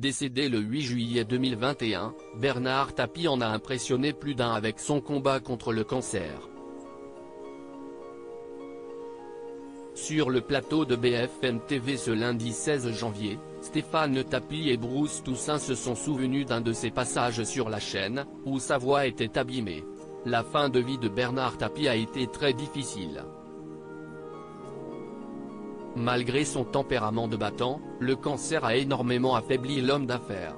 Décédé le 8 juillet 2021, Bernard Tapie en a impressionné plus d'un avec son combat contre le cancer. Sur le plateau de BFM TV ce lundi 16 janvier, Stéphane Tapie et Bruce Toussaint se sont souvenus d'un de ses passages sur la chaîne, où sa voix était abîmée. La fin de vie de Bernard Tapie a été très difficile. Malgré son tempérament de battant, le cancer a énormément affaibli l'homme d'affaires.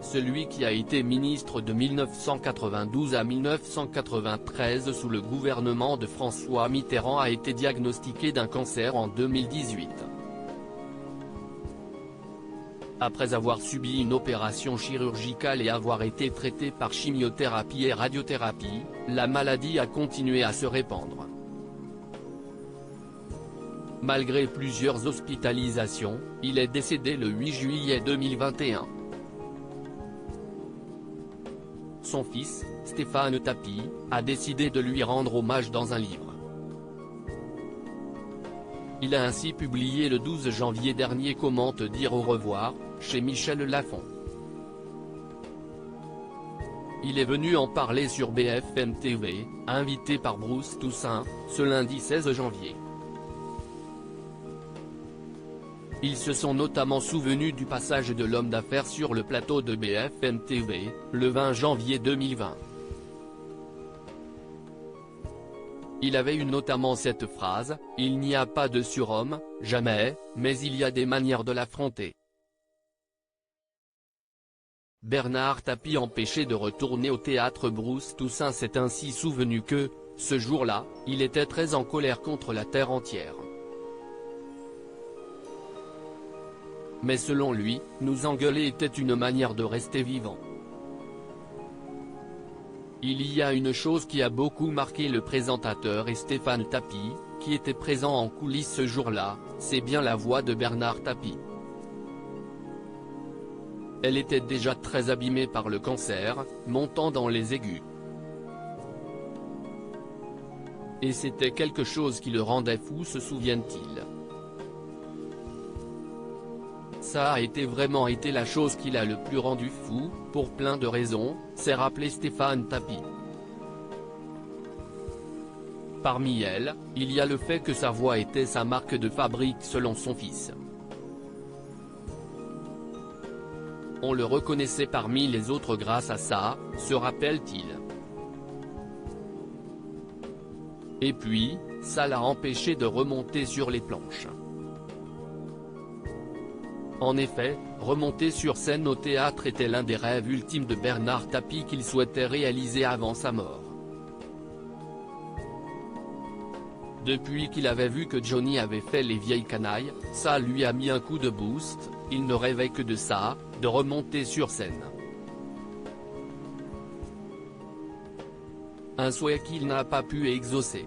Celui qui a été ministre de 1992 à 1993 sous le gouvernement de François Mitterrand a été diagnostiqué d'un cancer en 2018. Après avoir subi une opération chirurgicale et avoir été traité par chimiothérapie et radiothérapie, la maladie a continué à se répandre. Malgré plusieurs hospitalisations, il est décédé le 8 juillet 2021. Son fils, Stéphane Tapie, a décidé de lui rendre hommage dans un livre. Il a ainsi publié le 12 janvier dernier Comment te dire au revoir, chez Michel Lafon. Il est venu en parler sur BFM TV, invité par Bruce Toussaint, ce lundi 16 janvier. Ils se sont notamment souvenus du passage de l'homme d'affaires sur le plateau de BFM TV, le 20 janvier 2020. Il avait eu notamment cette phrase, « Il n'y a pas de surhomme, jamais, mais il y a des manières de l'affronter ». Bernard Tapie empêché de retourner au théâtre. Bruce Toussaint s'est ainsi souvenu que, ce jour-là, il était très en colère contre la terre entière. Mais selon lui, nous engueuler était une manière de rester vivant. Il y a une chose qui a beaucoup marqué le présentateur et Stéphane Tapie, qui était présent en coulisses ce jour-là, c'est bien la voix de Bernard Tapie. Elle était déjà très abîmée par le cancer, montant dans les aigus. Et c'était quelque chose qui le rendait fou, se souviennent-ils. Ça a vraiment été la chose qui l'a le plus rendu fou, pour plein de raisons, s'est rappelé Stéphane Tapie. Parmi elles, il y a le fait que sa voix était sa marque de fabrique selon son fils. On le reconnaissait parmi les autres grâce à ça, se rappelle-t-il. Et puis, ça l'a empêché de remonter sur les planches. En effet, remonter sur scène au théâtre était l'un des rêves ultimes de Bernard Tapie qu'il souhaitait réaliser avant sa mort. Depuis qu'il avait vu que Johnny avait fait Les Vieilles Canailles, ça lui a mis un coup de boost, il ne rêvait que de ça, de remonter sur scène. Un souhait qu'il n'a pas pu exaucer.